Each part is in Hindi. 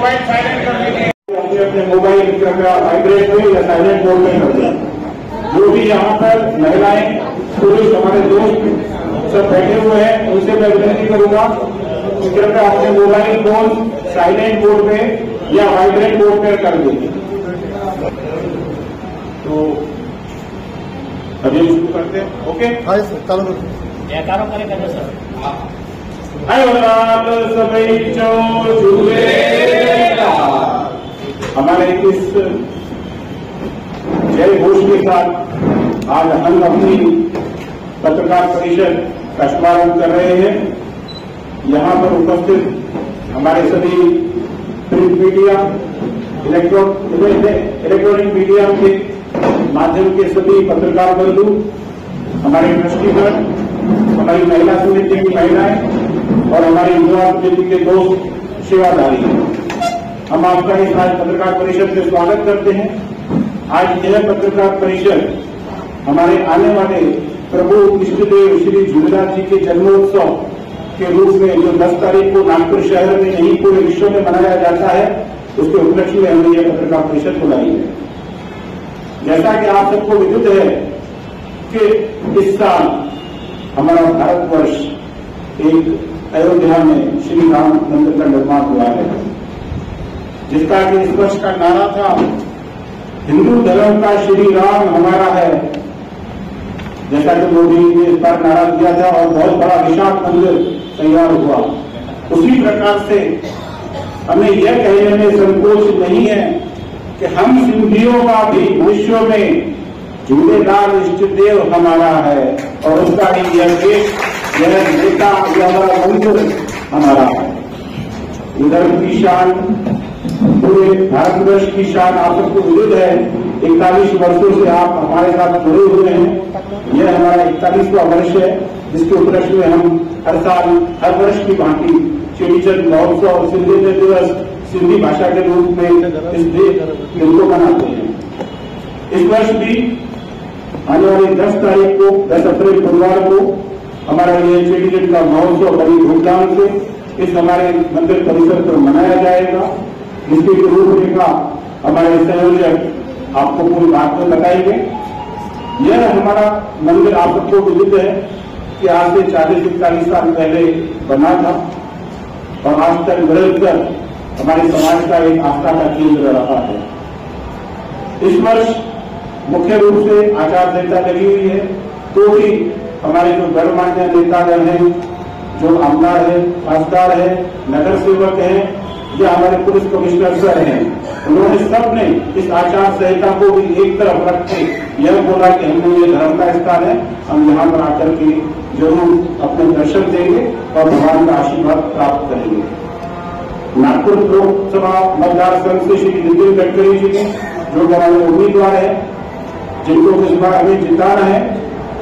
मोबाइल साइलेंट कर दीजिए। अपने मोबाइल कृपया वाइब्रेट में या साइलेंट मोड में कर दें। जो भी यहाँ पर महिलाएं, पुरुष, हमारे दोस्त सब बैठे हुए हैं, उनसे मैं विनती करूंगा कि कृपया अपने मोबाइल फोन साइलेंट मोड में या वाइब्रेट मोड में कर दें। तो अभी शुरू करते हैं। ओके, हाँ सर, चालू जयकारों करेगा सर। सभी हमारे इस जय घोष के साथ आज हम अपनी पत्रकार परिषद का शुभारंभ कर रहे हैं। यहाँ पर उपस्थित हमारे सभी प्रिंट मीडिया, इलेक्ट्रॉनिक मीडिया के माध्यम के सभी पत्रकार बंधु, हमारे ट्रस्टीगण, हमारी महिला समिति की महिलाएं और हमारी युवा समिति के दोस्त सेवाधारी, हम आपका इस आज पत्रकार परिषद में स्वागत करते हैं। आज यह पत्रकार परिषद हमारे आने वाले प्रभु इष्टदेव श्री झूलेलाल जी के जन्मोत्सव के रूप में जो 10 तारीख को नागपुर शहर में नहीं पूरे विश्व में मनाया जाता है, उसके उपलक्ष्य में हमने यह पत्रकार परिषद बुलाई है। जैसा कि आप सबको विदित है कि इस साल हमारा भारतवर्ष एक अयोध्या में श्री राम मंदिर का निर्माण हुआ है, जिसका कि इस वर्ष का नारा था, हिंदू धर्म का श्री राम हमारा है। जैसा कि मोदी ने इस बार नारा दिया था और बहुत बड़ा विशाल मंदिर तैयार हुआ। उसी प्रकार से हमें यह कहने में संकोच नहीं है कि हम सिंधियों का भी विश्व में झूलेलाल इष्ट देव हमारा है और उसका ही यह देश, यह नेता, यह हमारा मंदिर हमारा है। इधर की शान, पूरे भारतवर्ष की शान आप सबको विदित है। 41 वर्षों से आप हमारे साथ जुड़े हुए हैं। यह हमारा 41वां वर्ष है, जिसके उपलक्ष्य में हम हर साल, हर वर्ष की भांति चेटीचंद महोत्सव, सिंधी दिवस, सिंधी भाषा के रूप में इस दिन को मनाते हैं। इस वर्ष भी आने वाली 10 तारीख को, 10 अप्रैल बुधवार को हमारा ये चेटीचंद का महोत्सव बड़ी धूमधाम से इस हमारे मंदिर परिसर पर मनाया जाएगा, जिसकी रूपरेखा हमारे संयोजक आपको पूरी बात में बताएंगे। यह हमारा मंदिर आप सबको विदित है कि आज से 40-41 साल पहले बना था और आज तक निरंतर हमारे समाज का एक आस्था का केंद्र रहा है। इस वर्ष मुख्य रूप से आचार संहिता लगी हुई है, तो भी हमारे जो गणमान्य नेतागण हैं, जो आमदार है, खासदार है, नगर सेवक हैं या हमारे पुलिस कमिश्नर सर हैं, उन्होंने सबने इस आचार संहिता को भी एक तरफ रख के यह बोला कि हमने ये धर्म का स्थान है, हम यहाँ पर आकर के जरूर अपने दर्शन देंगे और भगवान का आशीर्वाद प्राप्त करेंगे। नागपुर लोकसभा मतदार संघ से श्री नितिन गडकरी जी ने, जो हमारे उम्मीदवार है, जिनको इस बार हमें जिताना है,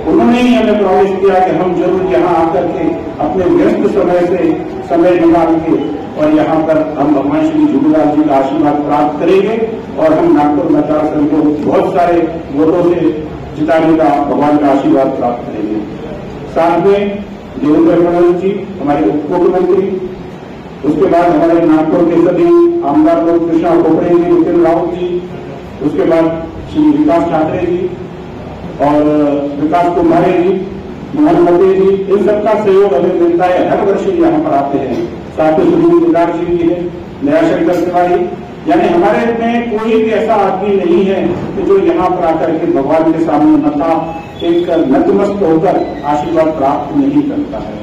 उन्होंने ही हमें प्रॉमिस किया कि हम जरूर यहाँ आकर के अपने व्यस्त समय से समय निकाल के और यहाँ पर हम भगवान श्री झूलेलाल जी का आशीर्वाद प्राप्त करेंगे और हम नागपुर मतदार संघ को बहुत सारे वोटों से जिताने का, भगवान का आशीर्वाद प्राप्त करेंगे। साथ में देवेंद्र फडणवीस जी हमारे उप मुख्यमंत्री, उसके बाद हमारे नागपुर के सभी आमदार लोग, कृष्णा कोपरे जी, नितिन राउत जी, उसके बाद श्री विकास ठाकरे जी और विकास कुमारे जी, मोहन मते जी, इन सबका सहयोग हमें मिलता है। हर वर्ष यहाँ पर आते हैं। साथ ही सुनील केदार जी है, नया शंकर तिवारी, यानी हमारे में कोई भी ऐसा आदमी नहीं है कि जो यहाँ पर आकर के भगवान के सामने मथा एक नतमस्त होकर आशीर्वाद प्राप्त नहीं करता है।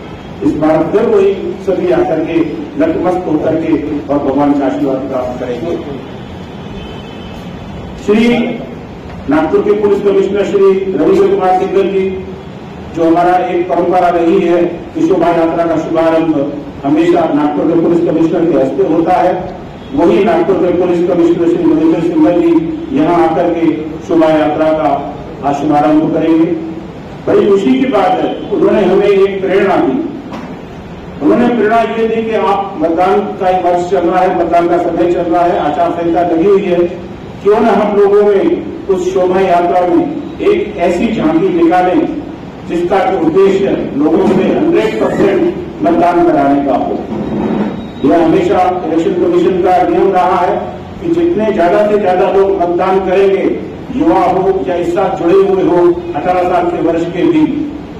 इस बार फिर वही सभी आकर के नतमस्त होकर के और भगवान का आशीर्वाद प्राप्त करेंगे। श्री नागपुर के पुलिस कमिश्नर श्री रविंद्र कुमार सिंघल जी, जो हमारा एक परंपरा रही है कि शोभा यात्रा का शुभारंभ हमेशा नागपुर के पुलिस कमिश्नर के हस्ते होता है, वही नागपुर के पुलिस कमिश्नर श्री रविंद्र सिंघल जी यहाँ आकर के शोभा यात्रा का शुभारंभ करेंगे। बड़ी खुशी की बात है, उन्होंने हमें एक प्रेरणा दी। उन्होंने प्रेरणा ये दी कि आप मतदान का वर्ष चल रहा है, मतदान का समय चल रहा है, आचार संहिता लगी हुई है, क्यों न हम लोगों में उस शोभा यात्रा में एक ऐसी झांकी निकालें जिसका उद्देश्य लोगों से 100% मतदान कराने का हो। यह हमेशा इलेक्शन कमीशन का नियम रहा है कि जितने ज्यादा से ज्यादा लोग मतदान करेंगे, युवा हो या इस साथ जुड़े हुए हो 18 साल के वर्ष के भी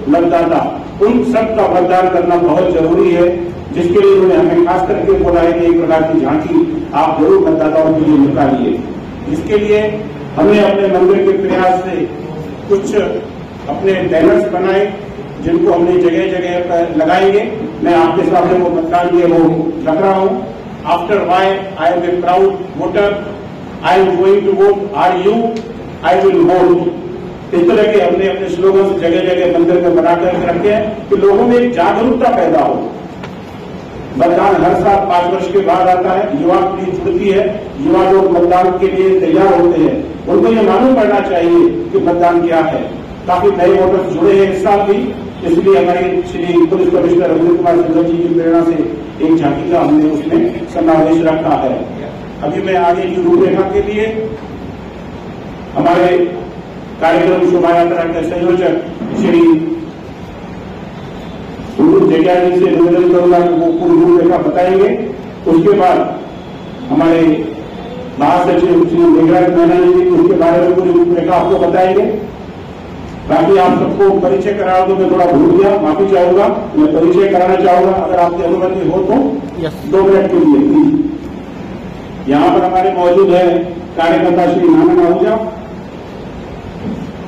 मतदाता, उन सब का मतदान करना बहुत जरूरी है, जिसके लिए उन्होंने हमें खास करके बोला है कि एक प्रकार की झांकी आप जरूर मतदाताओं के लिए निकालिए। इसके लिए हमने अपने मंदिर के प्रयास से कुछ अपने बैनर्स बनाए, जिनको हमने जगह जगह पर लगाएंगे। मैं आपके सामने वो मतदान के वो रख रहा हूं। After why I am a proud voter, I am going to vote, are you, I will vote. इस तरह के हमने अपने स्लोगन जगह जगह मंदिर में बनाकर रखे हैं कि लोगों में एक जागरूकता पैदा हो। मतदान हर साल 5 वर्ष के बाद आता है, युवा पीढ़ी जुड़ती है, युवा लोग मतदान के लिए तैयार होते हैं। उनको ये मालूम पड़ना चाहिए कि मतदान क्या है। काफी नए वोटर्स जुड़े हैं इस साल भी, इसलिए हमारे श्री पुलिस कमिश्नर रविंद्र कुमार सिंह जी की प्रेरणा से एक झांकी का हमने उसमें समावेश रखा है। अभी मैं आगे की रूपरेखा के लिए हमारे कार्यक्रम शोभा यात्रा के संयोजक श्री जग्या जी से निवेदन करूंगा कि वो पूरी रूपरेखा बताएंगे। उसके बाद हमारे महासचिव श्री मेघराज मीना जी उसके बारे में पूरी रूपरेखा आपको बताएंगे। बाकी आप सबको परिचय करा तो मैं थोड़ा भूल गया, माफी चाहूंगा। मैं परिचय कराना चाहूंगा, अगर आपकी अनुमति हो तो 2 मिनट के लिए। यहाँ पर हमारे मौजूद है कार्यकर्ता श्री नाना आहूजा,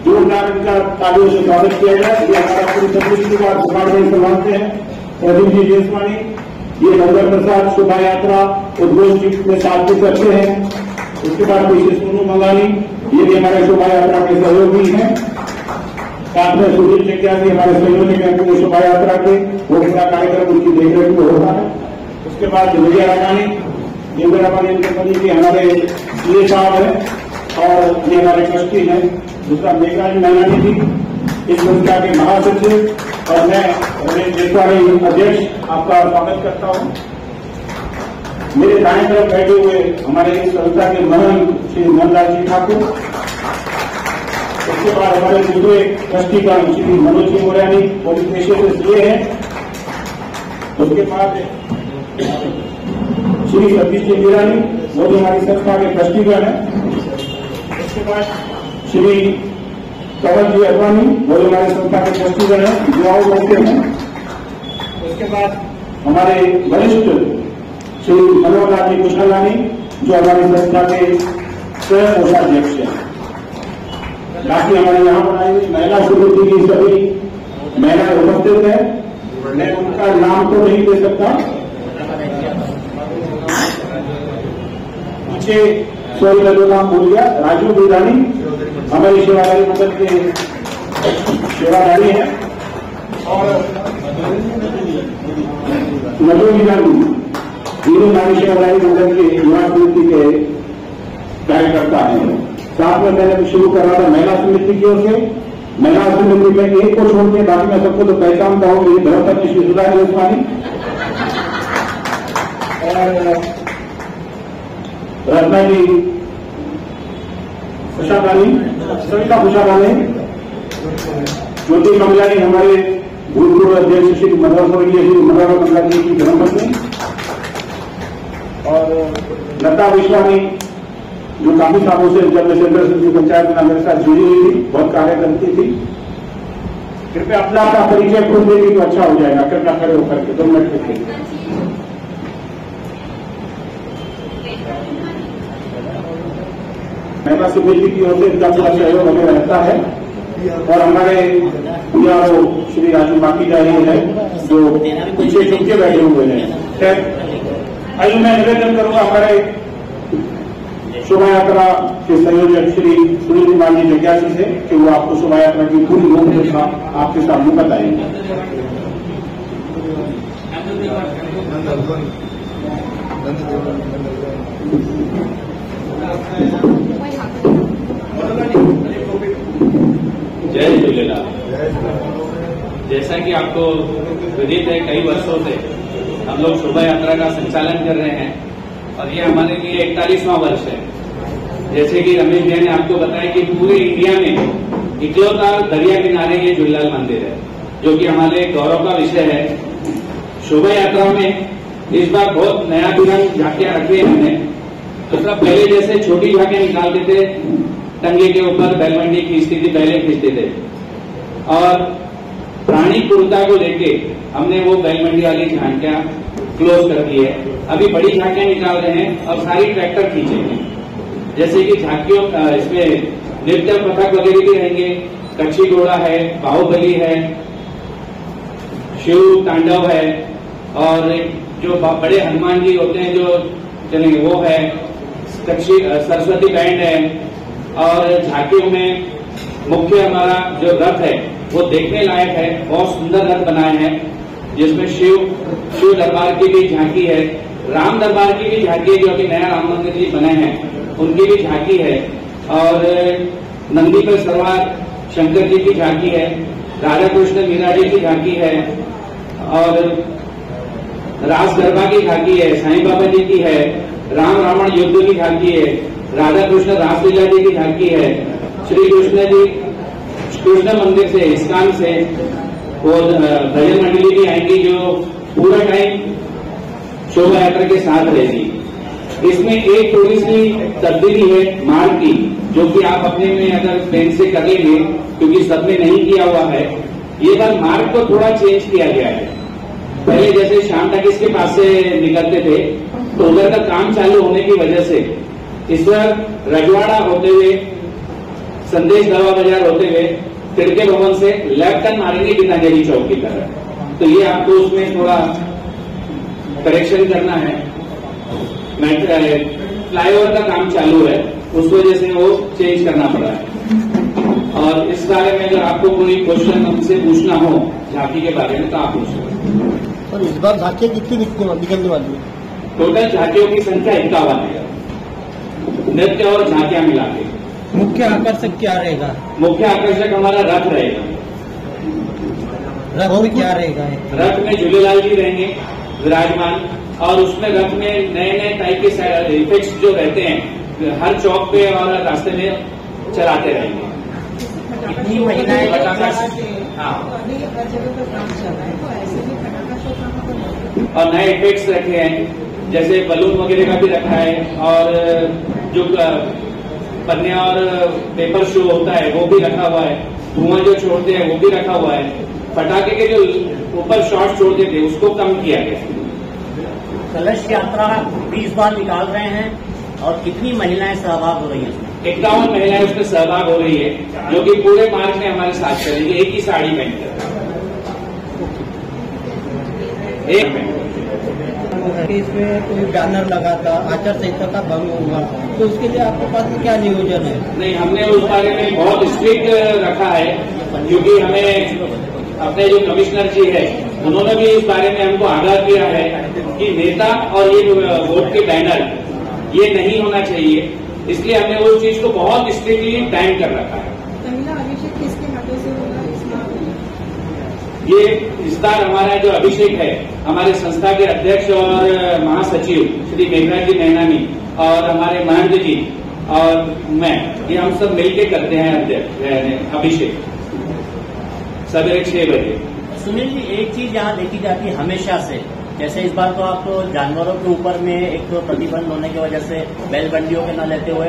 जोरदार इनका तालियों से स्वागत किया जाए। ये हमारा पूरी तकनीकी का डिपार्टमेंट संभालते हैं प्रदीप जी जेसवानी। ये नंबर प्रसाद शोभा यात्रा उद्घोष में साथ में करते हैं। उसके बाद पीछे सोनू मंगानी, ये भी हमारे शोभा यात्रा के सहयोगी हैं। साथ में सुधीर जग्या जी हमारे सहयोगी हैं पूरी शोभा यात्रा के, वो पूरा कार्यक्रम उनकी देखरेख में होता है। उसके बाद विजया रामानी, इंदिरा रामानी जी हमारे सीए साहब हैं और ये हमारे ट्रस्टी हैं। दूसरा मेघराज मीना जी इस संस्था के महासचिव, और मैं रमेश जेसवानी अध्यक्ष आपका स्वागत करता हूं। मेरे दाएं तरफ बैठे हुए हमारे इस संस्था के महंत श्री नंदलाल जी ठाकुर। उसके बाद हमारे दूसरे ट्रस्टीगण श्री मनोज जी मोरानी, वो भी पेशे से सीए हैं। उसके बाद श्री सतीश जी मीरानी, वो भी हमारी संस्था के ट्रस्टीगण हैं। उसके बाद श्री कंवल जी अडवाणी, वो भी हमारे संस्था के ट्रस्टीगण हैं, युवाओं बनते हैं। उसके बाद हमारे वरिष्ठ श्री मनोहर जी कुशलानी, जो हमारी संस्था के स्वयं कोषाध्यक्ष हैं। बाकी हमारे यहाँ पर आई महिला समिति की सभी महिलाएं उपस्थित हैं। मैं उनका नाम तो नहीं दे सकता, पीछे सॉरी लगे नाम भूल गया। राजू बिरानी हमारी सेवादारी मंडल के सेवादारी हैं, और मधु बिरानी तीनों हमारी सेवादारी मंडल के युवा समिति के कार्यकर्ता हैं। साथ में मैंने शुरू करा था महिला समिति की ओर से। महिला समिति में एक को छोड़ के बाकी मैं सबको तो पहचानता हूँ, मेरी धर्मपत्नी श्री सुधा जेसवानी और रत्ना जी खुशाबानी, सविता खुशाबानी, ज्योति मंगलानी हमारे भूतपूर्व अध्यक्ष श्री स्वर्गीय श्री मनोहर मंगला जी की धर्मपत्नी, और लता विश्वानी जो काफी सालों से जब मैं सेंट्रल सिटी पंचायत में मेरे साथ जुड़ी हुई थी, बहुत कार्य करती थी। कृपया अपना आपका परिचय खुद देगी तो अच्छा हो जाएगा। कृपया खड़े होकर के 2 मिनट के लिए। महिला समिति की ओर से इनका पूरा सहयोग हमें रहता है, और हमारे पीआरओ श्री राजू बाकी जा रही है जो पीछे छुप के बैठे हुए हैं। आइए मैं निवेदन करूंगा हमारे शोभा यात्रा के संयोजक श्री सुनील कुमार जी जग्या जी से कि वो आपको शोभा यात्रा की पूरी रूपरेखा आपके सामने बताएंगे। जय झूलेलाल। जैसा कि आपको विदित है, कई वर्षों से हम लोग शोभा यात्रा का संचालन कर रहे हैं, और ये हमारे लिए 41वां वर्ष है। जैसे कि रमेश जी ने आपको बताया कि पूरे इंडिया में इकलौता दरिया किनारे ये झूलेलाल मंदिर है, जो कि हमारे गौरव का विषय है। शोभा यात्रा में इस बार बहुत नया दिरंग झांकियां रखी है हमने। दूसरा, पहले जैसे छोटी झांकियां निकालते थे, टंगे के ऊपर बैलमंडी खींचती थी, पहले खींचते थे, और प्राणी क्रूरता को लेके हमने वो बैलमंडी वाली झांकियां क्लोज कर दी है। अभी बड़ी झांकियां निकाल रहे हैं और सारी ट्रैक्टर खींचेंगे। जैसे कि झांकियों इसमें नृत्य पथक वगैरह भी रहेंगे, कच्ची घोड़ा है, बाहुबली है, शिव तांडव है, और जो बड़े हनुमान जी होते हैं जो चलेंगे वो है, कच्ची सरस्वती बैंड है। और झांकियों में मुख्य हमारा जो रथ है वो देखने लायक है, बहुत सुंदर रथ बनाए हैं, जिसमें शिव दरबार की भी झांकी है, राम दरबार की भी झांकी है, जो अभी नया राम मंदिर जी बने हैं उनकी भी झांकी है, और नंदी पर सवार शंकर जी की झांकी है, राधा कृष्ण मीरा जी की झांकी है, और रास गरबा की झांकी है, साईं बाबा जी की है, राम रावण युद्ध की झांकी है, राधा कृष्ण रासलीला जी की झांकी है, श्री कृष्ण जी कृष्ण मंदिर से, इस्कान से वो भजन मंडली भी आएंगी जो पूरा टाइम शोभा यात्रा के साथ रहेगी। इसमें एक थोड़ी सी तब्दीली है मार्ग की, जो कि आप अपने में अगर पेन से कर लेंगे, क्योंकि सब में नहीं किया हुआ है। ये बार मार्ग को थोड़ा चेंज किया गया है। पहले जैसे शाम तक इसके पास से निकलते थे, तो उधर का काम चालू होने की वजह से इस बार रजवाड़ा होते हुए, संदेश दवा बाजार होते हुए तिड़के भवन से लेफ्ट टर्न मारेंगे गीतांजलि चौक की तरफ। तो ये आपको उसमें थोड़ा करेक्शन करना है। फ्लाईओवर का काम चालू है, उस वजह से वो चेंज करना पड़ा है। और इस बारे में अगर आपको कोई क्वेश्चन हमसे पूछना हो झांकी के बारे में तो आप पूछ सकते। और इस बार झांकियां कितनी निकलने वाली है? टोटल झांकियों की संख्या 51 है, नृत्य और झांकियां मिला के। मुख्य आकर्षक क्या रहेगा? मुख्य आकर्षक हमारा रथ रहेगा। रथ में क्या रहेगा? रथ में झूलेलाल जी रहेंगे विराजमान, और उसमें रथ में नए नए टाइप के इफेक्ट्स जो रहते हैं हर चौक पे और रास्ते में चलाते रहेंगे। कितनी महिलाएं? और नए इफेक्ट्स रखे हैं, जैसे बलून वगैरह का भी रखा है, और जो पन्ने और पेपर शो होता है वो भी रखा हुआ है, धुआं जो छोड़ते हैं वो भी रखा हुआ है, पटाखे के जो ऊपर शॉट छोड़ते थे उसको कम किया गया। कलश यात्रा भी इस बार निकाल रहे हैं, और कितनी महिलाएं सहभाग हो रही हैं? 51 महिलाएं उसमें सहभाग हो रही है, जो कि पूरे मार्च में हमारे साथ चलेंगे, एक ही साड़ी पहनकर। एक मिनट, इसमें कोई बैनर लगा था, आचार संहिता का भंग हुआ, तो उसके लिए आपके पास क्या नियोजन है? नहीं, हमने उस बारे में बहुत स्ट्रिक्ट रखा है, क्योंकि हमें अपने जो कमिश्नर जी है उन्होंने भी इस बारे में हमको आगाह किया है कि नेता और ये वोट के बैनर ये नहीं होना चाहिए, इसलिए हमने उस चीज को बहुत स्ट्रिक्टली बैन कर रखा है। महिला अभिषेक किसके हाथों से होगा? ये इस बार हमारा जो अभिषेक है, हमारे संस्था के अध्यक्ष और महासचिव श्री मेघराज जी नैनानी और हमारे महंत जी और मैं, ये हम सब मिलके करते हैं अभिषेक सवेरे 6 बजे। सुनील जी, एक चीज यहाँ देखी जाती है हमेशा से, जैसे इस बार तो आपको जानवरों के ऊपर में एक तो प्रतिबंध होने की वजह से बैलबंडियों के न लेते हुए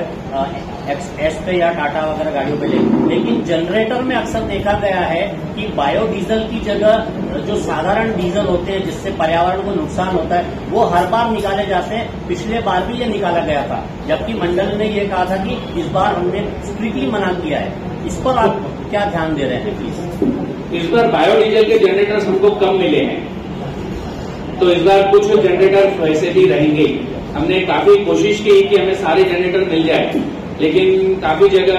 एक्स पे या टाटा वगैरह गाड़ियों पे लेकिन जनरेटर में अक्सर देखा गया है कि बायोडीजल की जगह जो साधारण डीजल होते हैं जिससे पर्यावरण को नुकसान होता है वो हर बार निकाले जाते हैं। पिछले बार भी ये निकाला गया था, जबकि मंडल ने ये कहा था कि इस बार हमने स्ट्रिक्टली मना किया है। इस पर आप क्या ध्यान दे रहे हैं प्लीज? इस बार बायोडीजल के जनरेटर्स हमको कम मिले हैं, तो इस बार कुछ जनरेटर वैसे भी रहेंगे। हमने काफी कोशिश की कि हमें सारे जनरेटर मिल जाए, लेकिन काफी जगह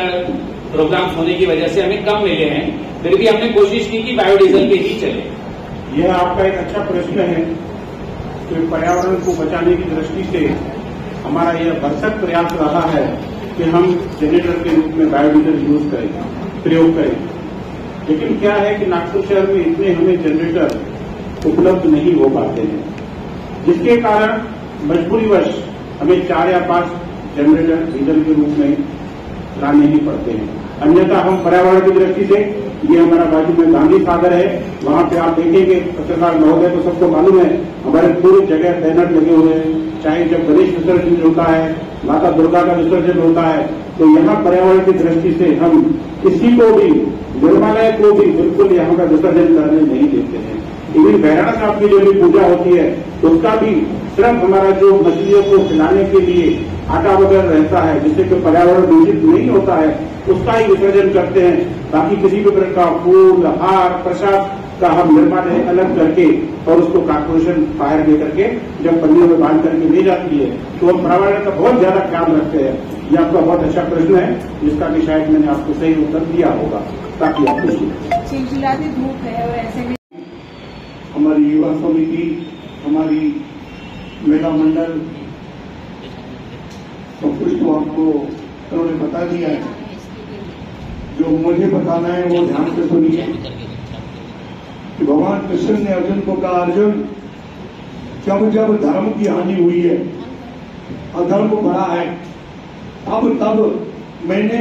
प्रोग्राम होने की वजह से हमें कम मिले हैं। फिर भी हमने कोशिश की कि बायोडीजल के ही चले। यह आपका एक अच्छा प्रश्न है। तो पर्यावरण को बचाने की दृष्टि से हमारा यह भरसक प्रयास रहा है कि हम जनरेटर के रूप में बायोडीजल यूज करें, प्रयोग करें। लेकिन क्या है कि नागपुर शहर में इतने हमें जनरेटर उपलब्ध नहीं हो पाते हैं, जिसके कारण मजबूरीवश हमें 4 या 5 जनरेटर डीजल के रूप में लाने ही पड़ते हैं। अन्यथा हम पर्यावरण की दृष्टि से, ये हमारा बाजू में गांधी सागर है, वहां पे आप देखेंगे पत्रकार महोदय को सबको मालूम है, हमारे पूरी जगह बैनर लगे हुए हैं। चाहे जब गणेश विसर्जन होता है, माता दुर्गा का विसर्जन होता है, तो यहाँ पर्यावरण की दृष्टि से हम किसी को भी, निर्मालय को भी बिल्कुल यहाँ का विसर्जन करने नहीं देते हैं। इवन बहराणा साहब की जो भी पूजा होती है उसका भी सिर्फ हमारा जो मछलियों को खिलाने के लिए आटा वगैरह रहता है, जिससे कि पर्यावरण दूषित नहीं होता है, उसका ही विसर्जन करते हैं। बाकी किसी भी प्रकार का फूल, हार, प्रसाद का हम निर्माण अलग करके और उसको कारपोरेशन फायर दे करके जब पन्नियों में बांध करके ले जाती है, तो हम पर्यावरण का बहुत ज्यादा ख्याल रखते हैं। ये आपका बहुत अच्छा प्रश्न है, जिसका कि शायद मैंने आपको सही उत्तर दिया होगा, ताकि आप चिलचिलाती धूप है और ऐसे में हमारी युवा समिति, हमारी महिला मंडल, सब कुछ तो आपको उन्होंने बता दिया है। जो मुझे बताना है वो ध्यान से सुनिए कि भगवान कृष्ण ने अर्जुन को कहा, अर्जुन जब जब धर्म की हानि हुई है, अधर्म बढ़ा है, तब मैंने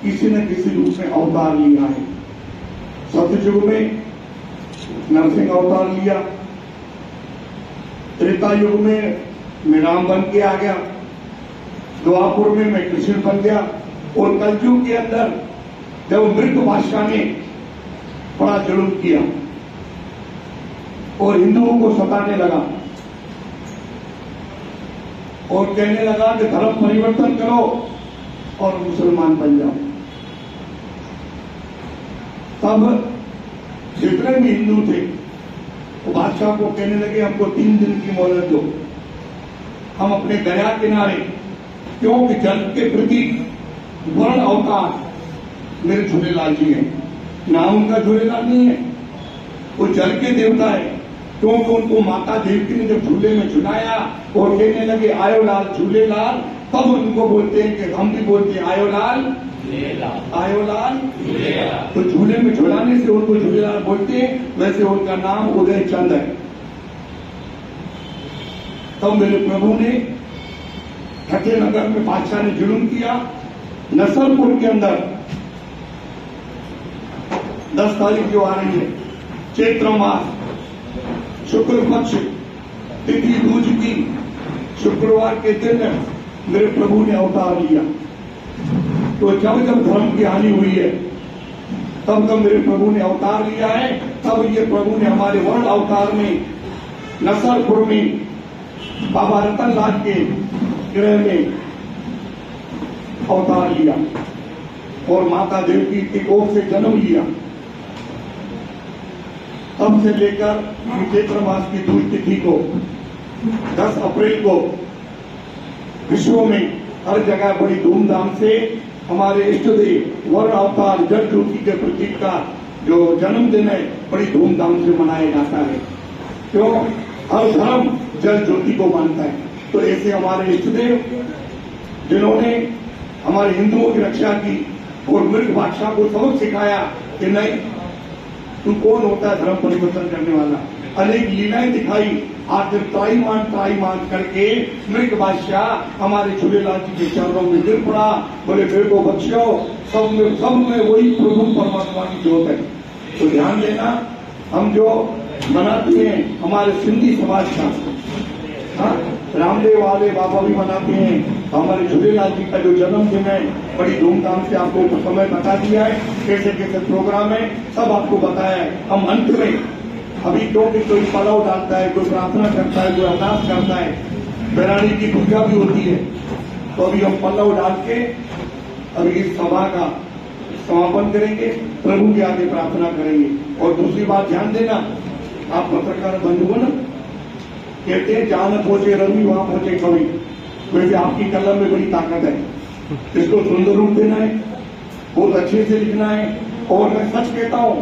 किसी न किसी रूप में अवतार लिया है। सत्ययुग में नरसिंह अवतार लिया, त्रेता युग में मैं राम बन के आ गया, द्वापर में मैं कृष्ण बन गया, और कलयुग के अंदर जब मृत बादशाह ने बड़ा जुल्म किया और हिंदुओं को सताने लगा और कहने लगा कि धर्म परिवर्तन करो और मुसलमान बन जाओ, तब जितने भी हिंदू थे वो बादशाह को कहने लगे, हमको 3 दिन की मोहलत दो, हम अपने दरिया किनारे, क्योंकि जल के प्रति वर्ण अवतार मेरे झूलेलाल जी हैं, नाम उनका झूलेलाल नहीं है, वो जल के देवता है। क्योंकि उनको माता देवकी ने जब झूले में झुलाया और कहने लगे आयो लाल झूलेलाल, तब उनको बोलते हैं कि हम भी बोलते हैं आयो लाल, आयो लाल। तो झूले में झुलाने से उनको झूलेलाल बोलते हैं, वैसे उनका नाम उदय चंद है। तब मेरे प्रभु ने ठके नगर में बादशाह ने जुल्म किया, नसलपुर के अंदर 10 तारीख जो आ रही है, चैत्र मास शुक्ल पक्ष तिथि दूज की शुक्रवार के दिन मेरे प्रभु ने अवतार लिया। तो जब जब धर्म की हानि हुई है, तब तब मेरे प्रभु ने अवतार लिया है। तब ये प्रभु ने हमारे वर्ण अवतार में नसलपुर में बाबा रतन लाल के गृह में अवतार लिया और माता देवकी की कोख से जन्म लिया। तब से लेकर चैत्र मास की दूज तिथि को 10 अप्रैल को विश्व में हर जगह बड़ी धूमधाम से हमारे इष्ट देव वर्ण अवतार जल ज्योति के प्रतीक का जो जन्मदिन है बड़ी धूमधाम से मनाया जाता है। क्यों? हर धर्म जल ज्योति को मानता है। तो ऐसे हमारे इष्ट देव जिन्होंने हमारे हिंदुओं की रक्षा की और मृग बादशाह को सबक सिखाया कि नहीं, तू कौन होता है धर्म परिवर्तन करने वाला, अनेक लीलाएं दिखाई। आखिर त्राईमान करके मृग बादशाह हमारे झूलेलाल जी के चरणों में गिर पड़ा, बोले मेरे को बख्शो, सब में वही प्रभु परमात्मा की ज्योत है। तो ध्यान देना, हम जो मनाते हैं हमारे सिंधी समाज का, हाँ, रामदेव वाले बाबा भी मनाते हैं, हमारे झूलेलाल जी का जो जन्मदिन है बड़ी धूमधाम से आपको समय बता दिया है, कैसे कैसे प्रोग्राम है सब आपको बताया है। हम अंत में अभी क्योंकि कोई पलाव डालता है, कोई प्रार्थना करता है, कोई अरदास करता है, बैरानी की पूजा भी होती है, तो अभी हम पल्लव डाल के अभी इस सभा का समापन करेंगे, प्रभु के आगे प्रार्थना करेंगे। और दूसरी बात ध्यान देना, आप पत्रकार बंधु ना, कहते हैं जहां न पहुंचे रवि वहां पहुंचे कवि, वैसे आपकी कलम में बड़ी ताकत है, इसको सुंदर रूप देना है, बहुत अच्छे से लिखना है। और मैं सच कहता हूं,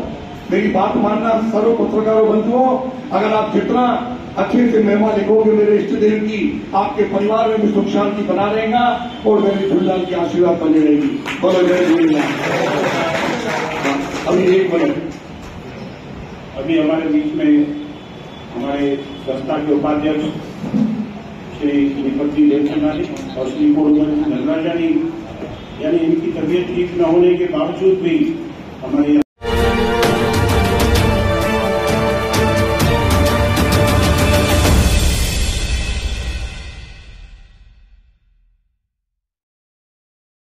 मेरी बात मानना सर्व पत्रकारों बंधुओं, अगर आप जितना अच्छे से महिमा लिखोगे मेरे इष्ट देव की, आपके परिवार में भी सुख शांति बना रहेगा और मेरे झूलेलाल की आशीर्वाद बनी रहेगी। बोलो जय झूलेलाल। अभी 1 मिनट, अभी हमारे बीच में हमारे संस्था के उपाध्यक्ष श्री श्रीपति देवचंदा जी और श्री पूर्व नगराजा जी यानी इनकी तबीयत ठीक न होने के बावजूद भी हमारे